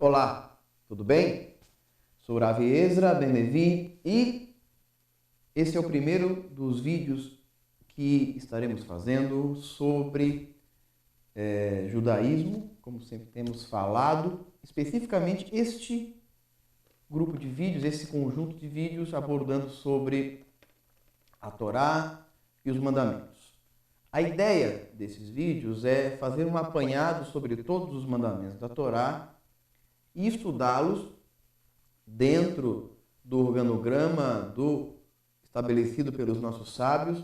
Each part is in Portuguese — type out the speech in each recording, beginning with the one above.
Olá, tudo bem? Sou Ravi Ezra Ben Levi e esse é o primeiro dos vídeos que estaremos fazendo sobre judaísmo, como sempre temos falado, especificamente este grupo de vídeos, esse conjunto de vídeos abordando sobre a Torá e os mandamentos. A ideia desses vídeos é fazer um apanhado sobre todos os mandamentos da Torá e estudá-los dentro do organograma estabelecido pelos nossos sábios,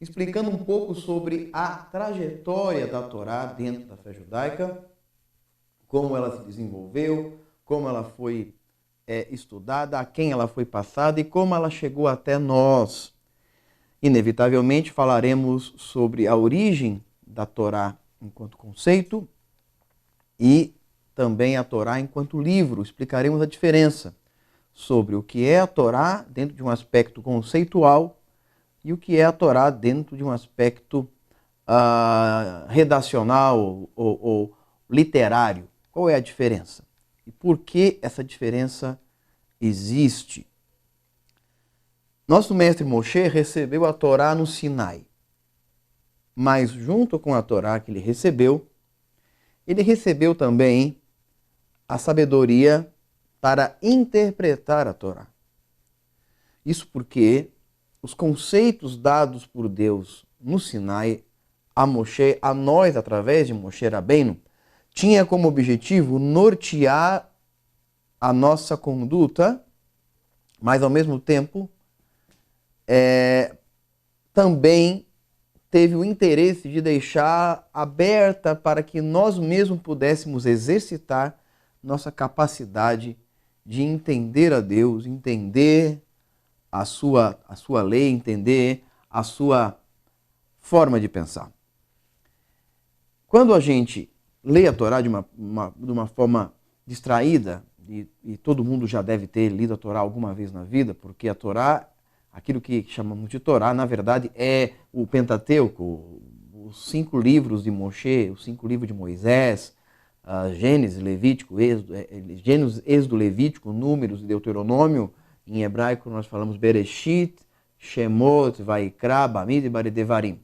explicando um pouco sobre a trajetória da Torá dentro da fé judaica, como ela se desenvolveu, como ela foi estudada, a quem ela foi passada e como ela chegou até nós. Inevitavelmente falaremos sobre a origem da Torá enquanto conceito e também a Torá enquanto livro. Explicaremos a diferença sobre o que é a Torá dentro de um aspecto conceitual e o que é a Torá dentro de um aspecto redacional ou literário. Qual é a diferença? E por que essa diferença existe? Nosso mestre Moshe recebeu a Torá no Sinai, mas junto com a Torá que ele recebeu também a sabedoria para interpretar a Torá. Isso porque os conceitos dados por Deus no Sinai a Moshe, a nós através de Moshe Rabbeinu, tinha como objetivo nortear a nossa conduta, mas ao mesmo tempo também teve o interesse de deixar aberta para que nós mesmos pudéssemos exercitar nossa capacidade de entender a Deus, entender a sua lei, entender a sua forma de pensar. Quando a gente lê a Torá de uma forma distraída, e todo mundo já deve ter lido a Torá alguma vez na vida, porque a Torá, aquilo que chamamos de Torá, na verdade é o Pentateuco, os 5 livros de Moshe, os 5 livros de Moisés, Gênesis, Levítico, Êxodo, Levítico, Números e Deuteronômio. Em hebraico nós falamos Bereshit, Shemot, Vaikra, Bamid e Baredevarim.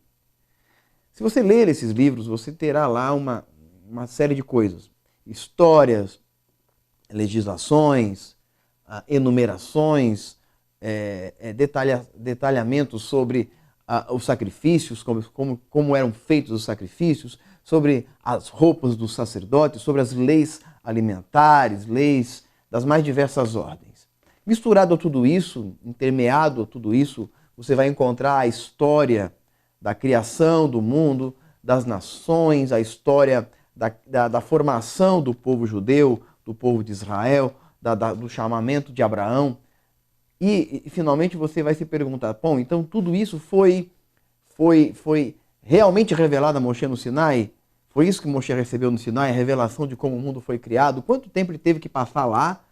Se você ler esses livros, você terá lá uma série de coisas. Histórias, legislações, enumerações, detalhamentos sobre os sacrifícios, como eram feitos os sacrifícios, sobre as roupas dos sacerdotes, sobre as leis alimentares, leis das mais diversas ordens. Misturado a tudo isso, intermeado a tudo isso, você vai encontrar a história da criação do mundo, das nações, a história da formação do povo judeu, do povo de Israel, do chamamento de Abraão. E finalmente você vai se perguntar, bom, então tudo isso foi realmente revelado a Moshe no Sinai? Foi isso que Moshe recebeu no Sinai, a revelação de como o mundo foi criado? Quanto tempo ele teve que passar lá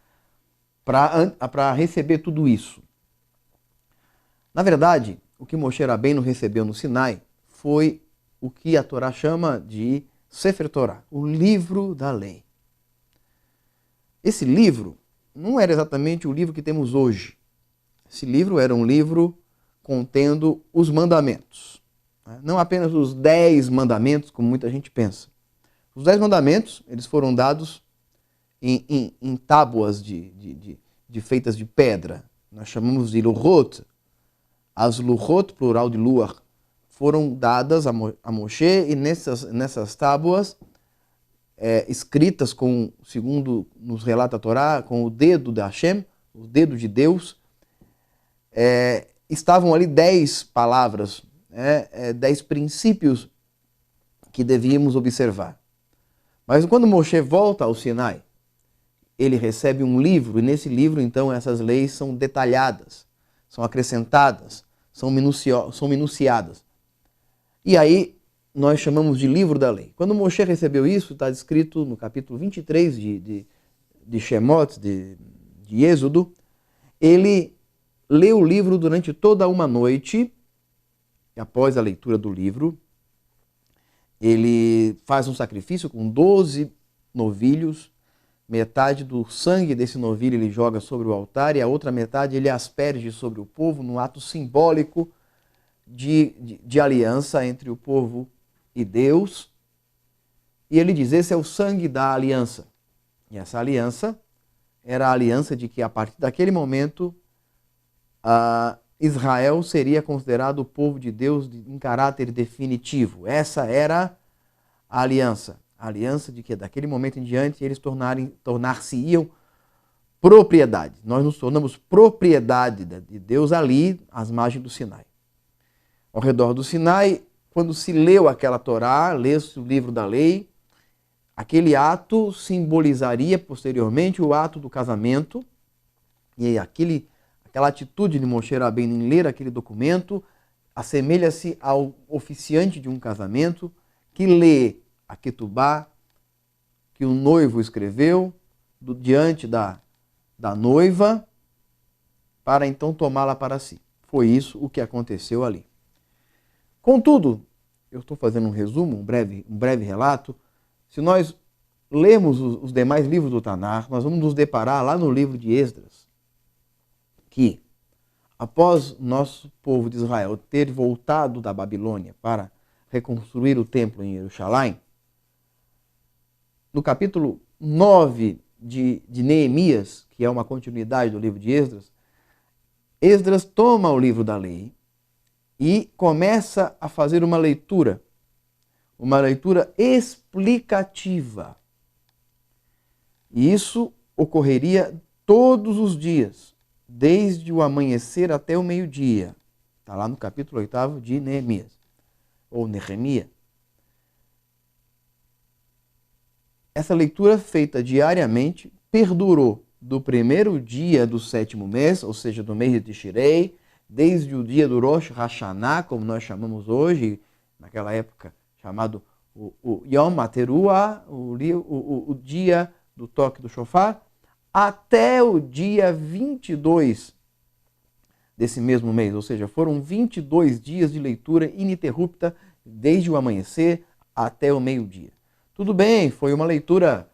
para receber tudo isso? Na verdade, o que Moshe Rabbeinu recebeu no Sinai foi o que a Torá chama de Sefer Torah, o livro da lei. Esse livro não era exatamente o livro que temos hoje. Esse livro era um livro contendo os mandamentos. Não apenas os 10 mandamentos, como muita gente pensa. Os 10 mandamentos, eles foram dados em tábuas feitas de pedra. Nós chamamos de luchot. As luchot, plural de luar, foram dadas a Moshe e nessas tábuas, escritas segundo nos relata a Torá, com o dedo de Hashem, o dedo de Deus, estavam ali 10 palavras, 10 princípios que devíamos observar. Mas quando Moshe volta ao Sinai, ele recebe um livro, e nesse livro, então, essas leis são detalhadas, são acrescentadas, são minuciadas. E aí, nós chamamos de livro da lei. Quando Moshe recebeu isso, está descrito no capítulo 23 de Shemot, de Êxodo, ele lê o livro durante toda uma noite, e após a leitura do livro, ele faz um sacrifício com 12 novilhos, metade do sangue desse novilho ele joga sobre o altar e a outra metade ele asperge sobre o povo num ato simbólico de aliança entre o povo e Deus. E ele diz, esse é o sangue da aliança. E essa aliança era a aliança de que a partir daquele momento Israel seria considerado o povo de Deus em caráter definitivo. Essa era a aliança. A aliança de que daquele momento em diante eles tornar-se-iam propriedade. Nós nos tornamos propriedade de Deus ali, às margens do Sinai. Ao redor do Sinai, quando se leu aquela Torá, leu-se o livro da lei, aquele ato simbolizaria posteriormente o ato do casamento, e aquela atitude de Moshe Rabbeinu em ler aquele documento assemelha-se ao oficiante de um casamento que lê a Ketubá que o noivo escreveu diante da noiva para então tomá-la para si. Foi isso o que aconteceu ali. Contudo, eu estou fazendo um resumo, um breve relato. Se nós lermos os demais livros do Tanar, nós vamos nos deparar lá no livro de Esdras, que após nosso povo de Israel ter voltado da Babilônia para reconstruir o templo em Jerusalém, no capítulo 9 de Neemias, que é uma continuidade do livro de Esdras, Esdras toma o livro da lei e começa a fazer uma leitura explicativa. E isso ocorreria todos os dias, desde o amanhecer até o meio-dia. Está lá no capítulo 8 de Neemias, ou Nehemia. Essa leitura feita diariamente perdurou do primeiro dia do 7º mês, ou seja, do mês de Tishrei, desde o dia do Rosh Hashanah, como nós chamamos hoje, naquela época chamado o Yom HaTeruah, o dia do toque do shofar, até o dia 22 desse mesmo mês, ou seja, foram 22 dias de leitura ininterrupta, desde o amanhecer até o meio-dia. Tudo bem, foi uma leitura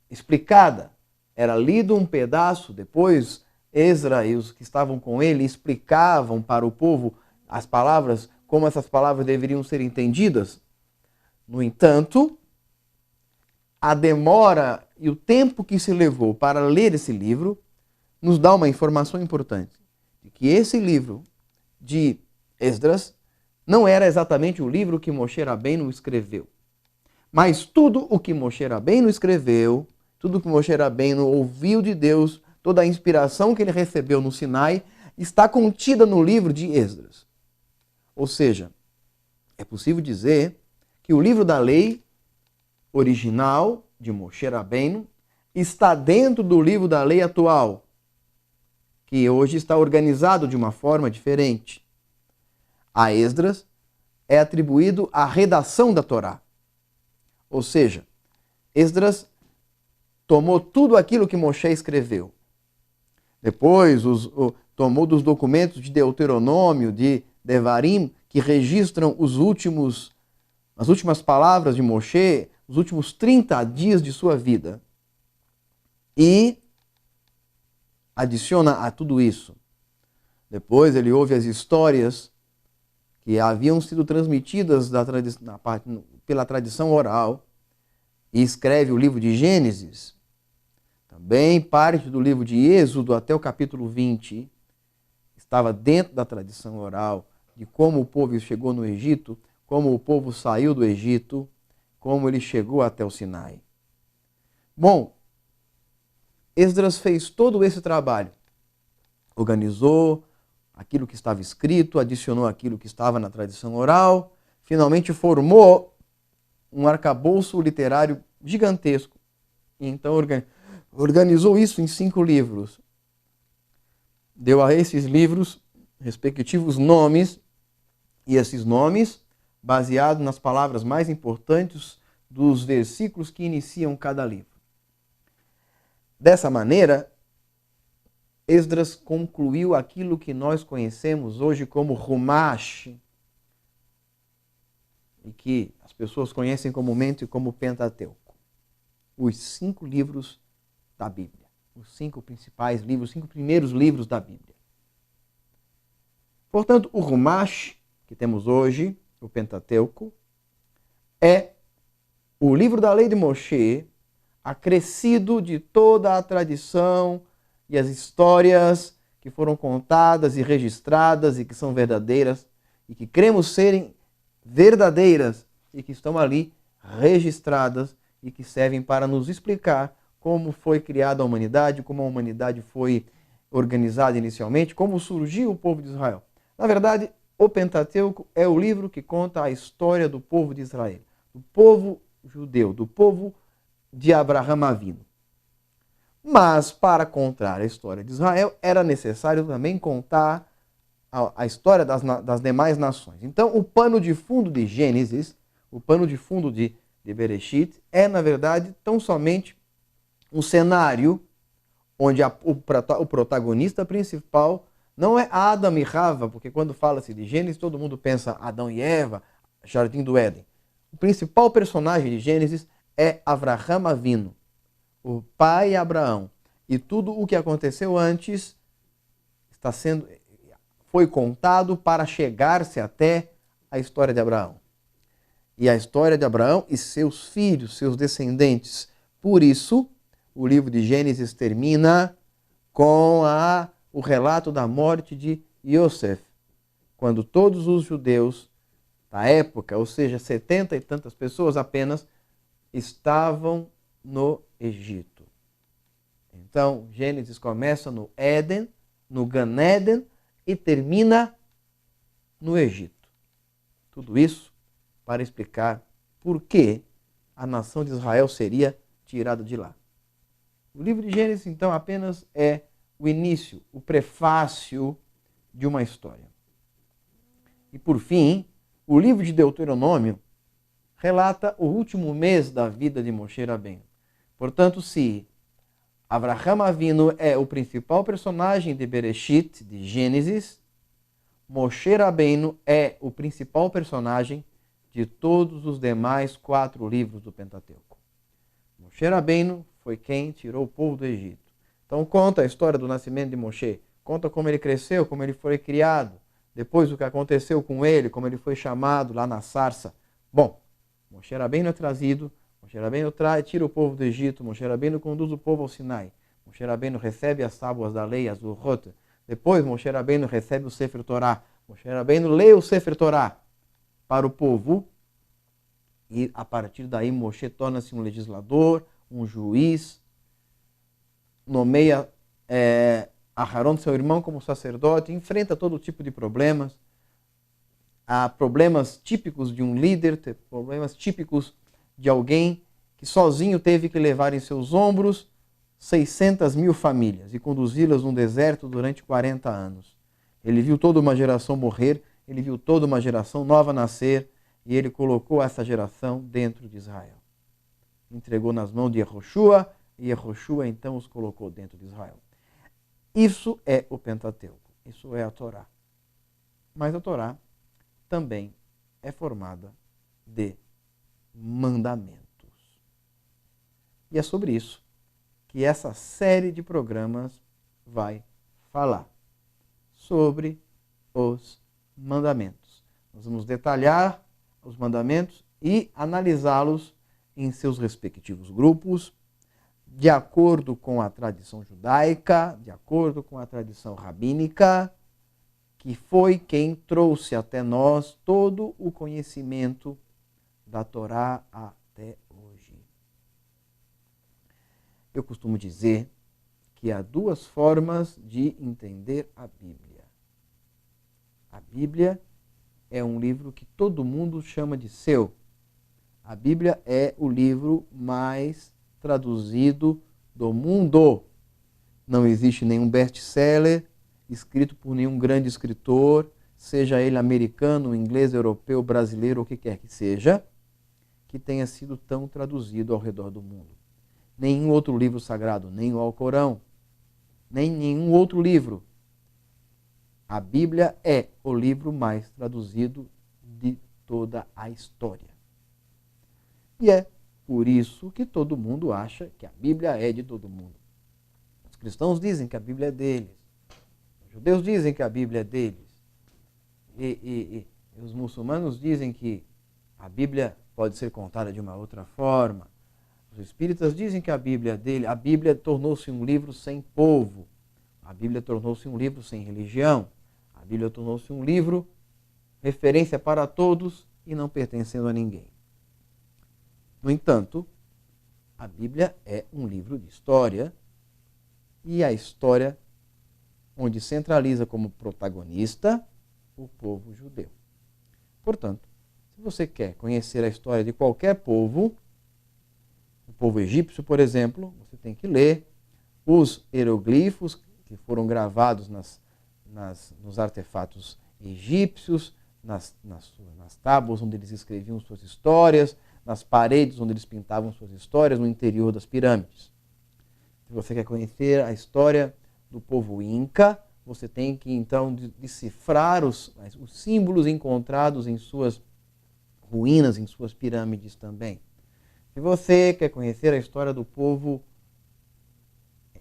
explicada, era lido um pedaço, depois Ezra e os que estavam com ele explicavam para o povo as palavras, como essas palavras deveriam ser entendidas. No entanto, a demora e o tempo que se levou para ler esse livro nos dá uma informação importante, de que esse livro de Esdras não era exatamente o livro que Moshe Rabbeinu escreveu. Mas tudo o que Moshe Rabbeinu escreveu, tudo o que Moshe Rabbeinu ouviu de Deus, toda a inspiração que ele recebeu no Sinai, está contida no livro de Esdras. Ou seja, é possível dizer que o livro da lei original de Moshe Rabbeinu está dentro do livro da lei atual, que hoje está organizado de uma forma diferente. A Esdras é atribuído a redação da Torá. Ou seja, Esdras tomou tudo aquilo que Moshe escreveu. Depois tomou dos documentos de Deuteronômio, de Devarim, que registram as últimas palavras de Moshe, os últimos 30 dias de sua vida. E adiciona a tudo isso. Depois ele ouve as histórias que haviam sido transmitidas pela tradição oral e escreve o livro de Gênesis. Também parte do livro de Êxodo até o capítulo 20 estava dentro da tradição oral de como o povo chegou no Egito, como o povo saiu do Egito, como ele chegou até o Sinai. Bom, Esdras fez todo esse trabalho. Organizou aquilo que estava escrito, adicionou aquilo que estava na tradição oral, finalmente formou um arcabouço literário gigantesco. E então organizou isso em 5 livros. Deu a esses livros respectivos nomes, e esses nomes baseados nas palavras mais importantes dos versículos que iniciam cada livro. Dessa maneira, Esdras concluiu aquilo que nós conhecemos hoje como Humash, e que as pessoas conhecem comumente como Pentateuco. os 5 livros da Bíblia. Os 5 principais livros, os 5 primeiros livros da Bíblia. Portanto, o Rumash, que temos hoje, o Pentateuco, é o livro da lei de Moshe, acrescido de toda a tradição e as histórias que foram contadas e registradas e que são verdadeiras e que cremos serem verdadeiras e que estão ali registradas e que servem para nos explicar como foi criada a humanidade, como a humanidade foi organizada inicialmente, como surgiu o povo de Israel. Na verdade, o Pentateuco é o livro que conta a história do povo de Israel, do povo judeu, do povo de Abraham Avino. Mas, para contar a história de Israel, era necessário também contar a história das demais nações. Então, o pano de fundo de Gênesis, o pano de fundo de Bereshit, é, na verdade, tão somente um cenário onde o protagonista principal não é Adão e Rava, porque quando fala-se de Gênesis, todo mundo pensa Adão e Eva, Jardim do Éden. O principal personagem de Gênesis é Avraham Avino, o pai Abraão. E tudo o que aconteceu antes foi contado para chegar-se até a história de Abraão. E a história de Abraão e seus filhos, seus descendentes. Por isso, o livro de Gênesis termina com o relato da morte de Yosef, quando todos os judeus da época, ou seja, 70 e tantas pessoas apenas, estavam no Egito. Então, Gênesis começa no Éden, no Gan Éden, e termina no Egito. Tudo isso para explicar por que a nação de Israel seria tirada de lá. O livro de Gênesis, então, apenas é o início, o prefácio de uma história. E, por fim, o livro de Deuteronômio relata o último mês da vida de Moshe Rabbeinu. Portanto, se Avraham Avinu é o principal personagem de Bereshit, de Gênesis, Moshe Rabbeinu é o principal personagem de todos os demais 4 livros do Pentateuco. Moshe Rabbeinu foi quem tirou o povo do Egito. Então conta a história do nascimento de Moshe, conta como ele cresceu, como ele foi criado, depois o que aconteceu com ele, como ele foi chamado lá na sarça. Bom, Moshe Rabbeinu é trazido, Moshe Rabbeinu tira o povo do Egito, Moshe Rabbeinu conduz o povo ao Sinai, Moshe Rabbeinu recebe as tábuas da lei, as Urot, depois Moshe Rabbeinu recebe o Sefer Torá, Moshe Rabbeinu lê o Sefer Torá para o povo e a partir daí Moshe torna-se um legislador, um juiz, nomeia Aharon, seu irmão, como sacerdote, enfrenta todo tipo de problemas. Há problemas típicos de um líder, problemas típicos de alguém que sozinho teve que levar em seus ombros 600.000 famílias e conduzi-las num deserto durante 40 anos. Ele viu toda uma geração morrer, ele viu toda uma geração nova nascer e ele colocou essa geração dentro de Israel. Entregou nas mãos de Yehoshua e Yehoshua então os colocou dentro de Israel. Isso é o Pentateuco, isso é a Torá. Mas a Torá também é formada de mandamentos. E é sobre isso que essa série de programas vai falar. Sobre os mandamentos. Nós vamos detalhar os mandamentos e analisá-los em seus respectivos grupos, de acordo com a tradição judaica, de acordo com a tradição rabínica, que foi quem trouxe até nós todo o conhecimento da Torá até hoje. Eu costumo dizer que há 2 formas de entender a Bíblia. A Bíblia é um livro que todo mundo chama de seu. A Bíblia é o livro mais traduzido do mundo. Não existe nenhum best-seller escrito por nenhum grande escritor, seja ele americano, inglês, europeu, brasileiro, ou o que quer que seja, que tenha sido tão traduzido ao redor do mundo. Nenhum outro livro sagrado, nem o Alcorão, nem nenhum outro livro. A Bíblia é o livro mais traduzido de toda a história. E é Por isso que todo mundo acha que a Bíblia é de todo mundo. Os cristãos dizem que a Bíblia é deles. Os judeus dizem que a Bíblia é deles. E os muçulmanos dizem que a Bíblia pode ser contada de uma outra forma. Os espíritas dizem que a Bíblia é dele. A Bíblia tornou-se um livro sem povo. A Bíblia tornou-se um livro sem religião. A Bíblia tornou-se um livro referência para todos e não pertencendo a ninguém. No entanto, a Bíblia é um livro de história e a história onde centraliza como protagonista o povo judeu. Portanto, se você quer conhecer a história de qualquer povo, o povo egípcio, por exemplo, você tem que ler os hieroglifos que foram gravados nos artefatos egípcios, nas tábuas onde eles escreviam suas histórias, nas paredes onde eles pintavam suas histórias, no interior das pirâmides. Se você quer conhecer a história do povo Inca, você tem que, então, decifrar os símbolos encontrados em suas ruínas, em suas pirâmides também. Se você quer conhecer a história do povo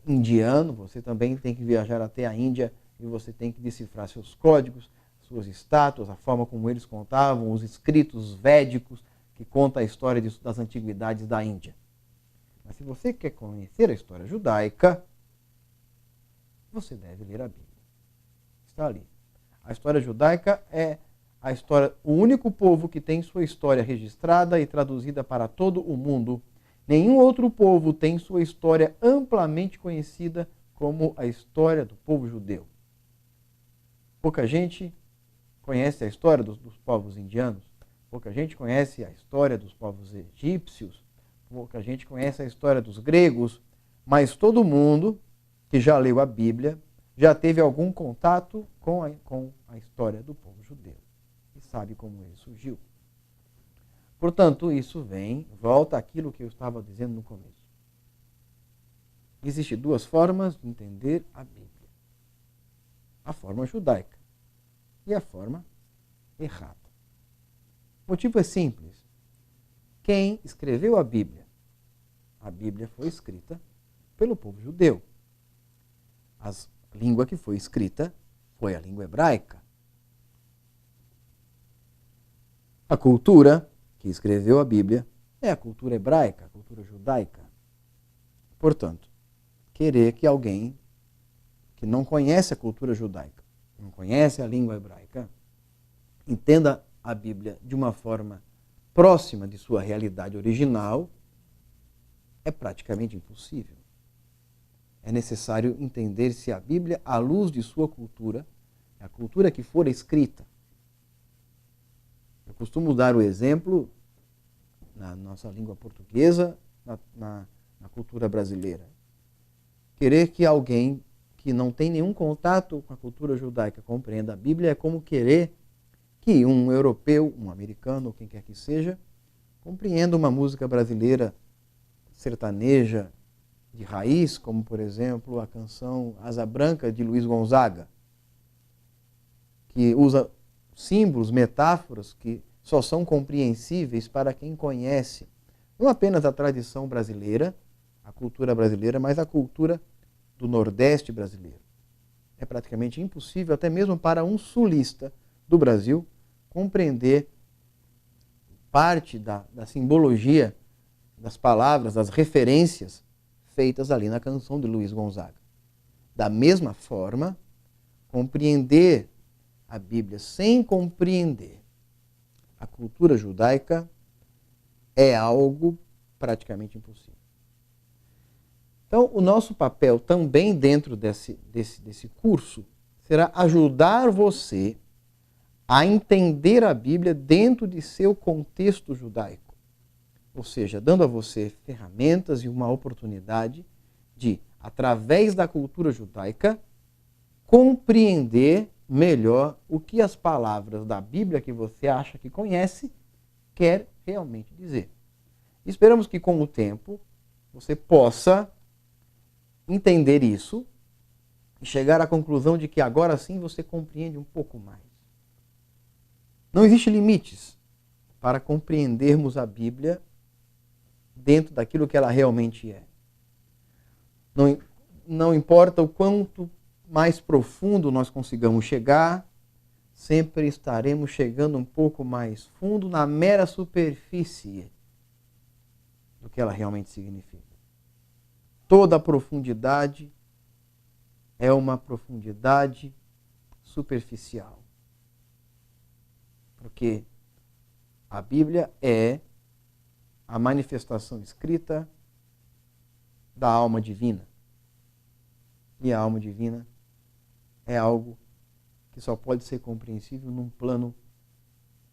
indiano, você também tem que viajar até a Índia e você tem que decifrar seus códigos, suas estátuas, a forma como eles contavam, os escritos védicos que contam a história das antiguidades da Índia. Mas se você quer conhecer a história judaica, você deve ler a Bíblia. Está ali. A história judaica é a história, o único povo que tem sua história registrada e traduzida para todo o mundo. Nenhum outro povo tem sua história amplamente conhecida como a história do povo judeu. Pouca gente conhece a história dos povos indianos, pouca gente conhece a história dos povos egípcios, pouca gente conhece a história dos gregos, mas todo mundo que já leu a Bíblia já teve algum contato com a história do povo judeu e sabe como ele surgiu. Portanto, isso volta àquilo que eu estava dizendo no começo. Existem duas formas de entender a Bíblia. A forma judaica e a forma errada. O motivo é simples. Quem escreveu a Bíblia? A Bíblia foi escrita pelo povo judeu. A língua que foi escrita foi a língua hebraica. A cultura que escreveu a Bíblia é a cultura hebraica, a cultura judaica. Portanto, querer que alguém que não conhece a cultura judaica, não conhece a língua hebraica, entenda a Bíblia de uma forma próxima de sua realidade original, é praticamente impossível. É necessário entender-se a Bíblia à luz de sua cultura, a cultura que for escrita. Eu costumo dar o exemplo, na nossa língua portuguesa, na cultura brasileira. Querer que alguém que não tem nenhum contato com a cultura judaica compreenda a Bíblia é como querer que um europeu, um americano, ou quem quer que seja, compreenda uma música brasileira sertaneja de raiz, como, por exemplo, a canção Asa Branca, de Luiz Gonzaga, que usa símbolos, metáforas que só são compreensíveis para quem conhece não apenas a tradição brasileira, a cultura brasileira, mas a cultura do Nordeste brasileiro. É praticamente impossível, até mesmo para um sulista do Brasil, compreender parte da simbologia das palavras, das referências feitas ali na canção de Luiz Gonzaga. Da mesma forma, compreender a Bíblia sem compreender a cultura judaica é algo praticamente impossível. Então, o nosso papel também dentro desse curso será ajudar você a entender a Bíblia dentro de seu contexto judaico. Ou seja, dando a você ferramentas e uma oportunidade de, através da cultura judaica, compreender melhor o que as palavras da Bíblia que você acha que conhece quer realmente dizer. Esperamos que com o tempo você possa entender isso e chegar à conclusão de que agora sim você compreende um pouco mais. Não existe limites para compreendermos a Bíblia dentro daquilo que ela realmente é. Não importa o quanto mais profundo nós consigamos chegar, sempre estaremos chegando um pouco mais fundo na mera superfície do que ela realmente significa. Toda a profundidade é uma profundidade superficial. Porque a Bíblia é a manifestação escrita da alma divina. E a alma divina é algo que só pode ser compreensível num plano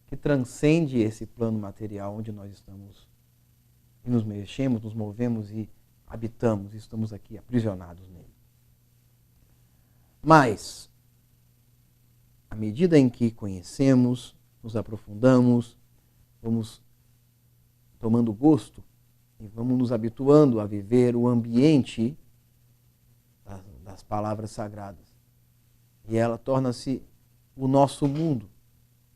que transcende esse plano material onde nós estamos e nos mexemos, nos movemos e habitamos, e estamos aqui aprisionados nele. Mas, à medida em que conhecemos, nos aprofundamos, vamos tomando gosto e vamos nos habituando a viver o ambiente das palavras sagradas. E ela torna-se o nosso mundo,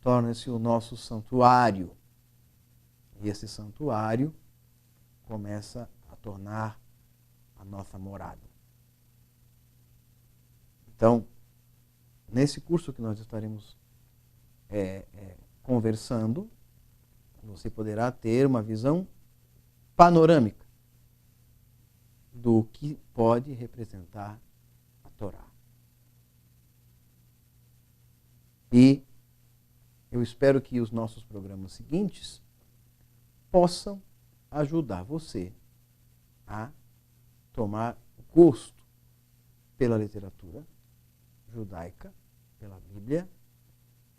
torna-se o nosso santuário. E esse santuário começa a tornar a nossa morada. Então, nesse curso que nós estaremos conversando, você poderá ter uma visão panorâmica do que pode representar a Torá. E eu espero que os nossos programas seguintes possam ajudar você a tomar gosto pela literatura judaica, pela Bíblia,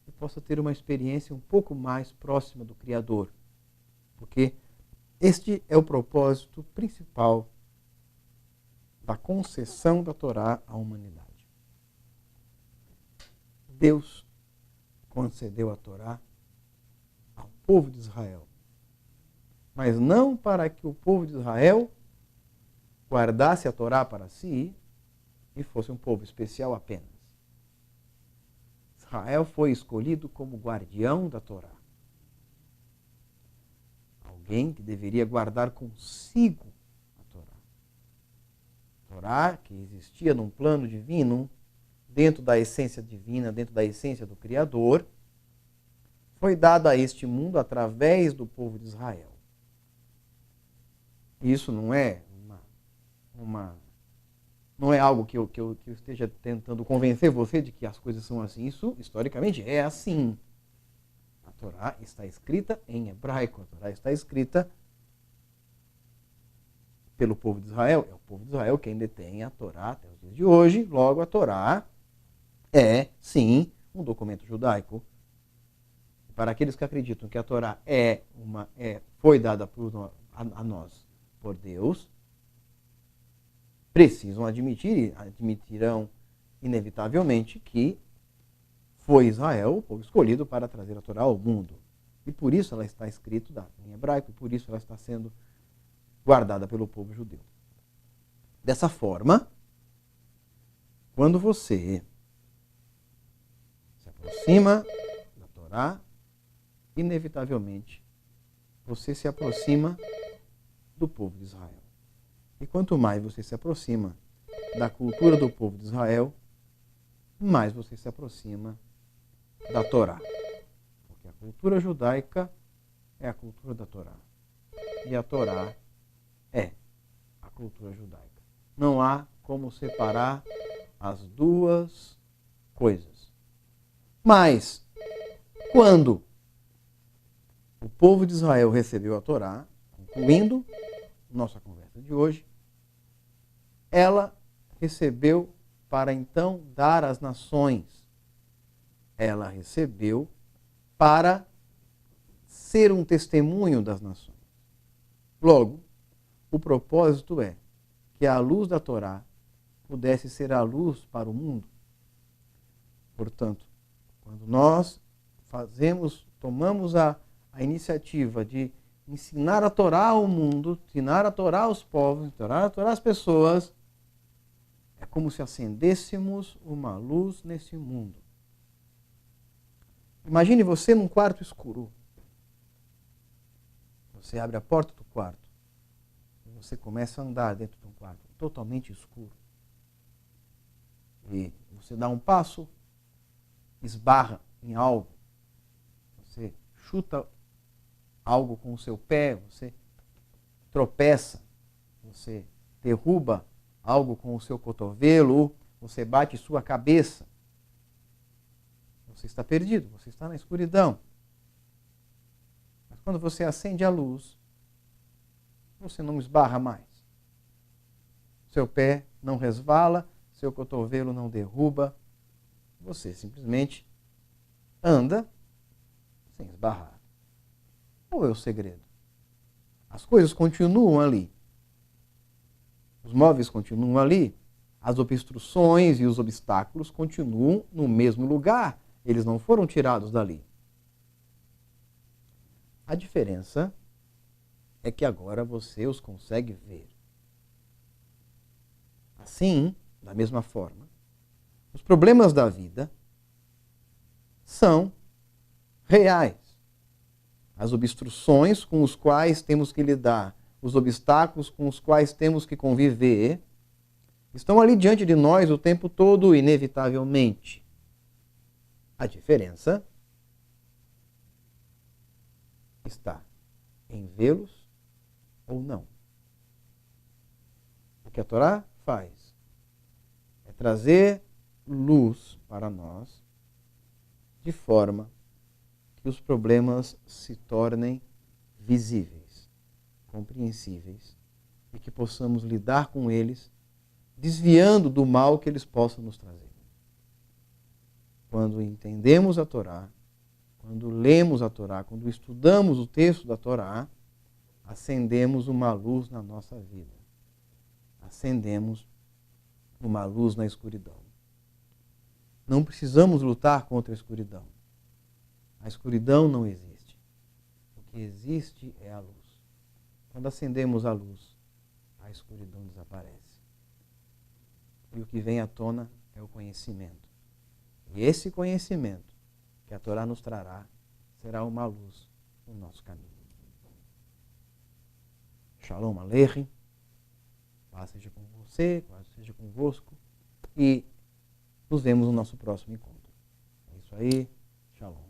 e possa ter uma experiência um pouco mais próxima do Criador. Porque este é o propósito principal da concessão da Torá à humanidade. Deus concedeu a Torá ao povo de Israel, mas não para que o povo de Israel guardasse a Torá para si e fosse um povo especial apenas. Israel foi escolhido como guardião da Torá. Alguém que deveria guardar consigo a Torá. A Torá que existia num plano divino, dentro da essência divina, dentro da essência do Criador, foi dada a este mundo através do povo de Israel. Isso não é não é algo que eu esteja tentando convencer você de que as coisas são assim. Isso, historicamente, é assim. A Torá está escrita em hebraico. A Torá está escrita pelo povo de Israel. É o povo de Israel quem detém a Torá até os dias de hoje. Logo, a Torá é, sim, um documento judaico. Para aqueles que acreditam que a Torá foi dada a nós por Deus, precisam admitir e admitirão inevitavelmente que foi Israel o povo escolhido para trazer a Torá ao mundo. E por isso ela está escrita em hebraico, e por isso ela está sendo guardada pelo povo judeu. Dessa forma, quando você se aproxima da Torá, inevitavelmente você se aproxima do povo de Israel. E quanto mais você se aproxima da cultura do povo de Israel, mais você se aproxima da Torá. Porque a cultura judaica é a cultura da Torá. E a Torá é a cultura judaica. Não há como separar as duas coisas. Mas, quando o povo de Israel recebeu a Torá, concluindo nossa conversa de hoje, ela recebeu para então dar às nações. Ela recebeu para ser um testemunho das nações. Logo, o propósito é que a luz da Torá pudesse ser a luz para o mundo. Portanto, quando nós tomamos a iniciativa de ensinar a Torá ao mundo, ensinar a Torá aos povos, ensinar a Torá às pessoas, é como se acendêssemos uma luz nesse mundo. Imagine você num quarto escuro. Você abre a porta do quarto você começa a andar dentro de um quarto totalmente escuro e você dá um passo, esbarra em algo, você chuta algo com o seu pé, você tropeça, você derruba algo com o seu cotovelo, você bate sua cabeça. Você está perdido, você está na escuridão. Mas quando você acende a luz, você não esbarra mais. Seu pé não resvala, seu cotovelo não derruba, você simplesmente anda sem esbarrar. Qual é o segredo? As coisas continuam ali. Os móveis continuam ali. As obstruções e os obstáculos continuam no mesmo lugar. Eles não foram tirados dali. A diferença é que agora você os consegue ver. Assim, da mesma forma, os problemas da vida são reais. As obstruções com os quais temos que lidar, os obstáculos com os quais temos que conviver, estão ali diante de nós o tempo todo, inevitavelmente. A diferença está em vê-los ou não. O que a Torá faz é trazer luz para nós de forma que os problemas se tornem visíveis, compreensíveis e que possamos lidar com eles, desviando do mal que eles possam nos trazer. Quando entendemos a Torá, quando lemos a Torá, quando estudamos o texto da Torá, acendemos uma luz na nossa vida. Acendemos uma luz na escuridão. Não precisamos lutar contra a escuridão. A escuridão não existe. O que existe é a luz. Quando acendemos a luz, a escuridão desaparece. E o que vem à tona é o conhecimento. E esse conhecimento que a Torá nos trará será uma luz no nosso caminho. Shalom Aleichem. Paz seja com você, paz seja convosco. E nos vemos no nosso próximo encontro. É isso aí. Shalom.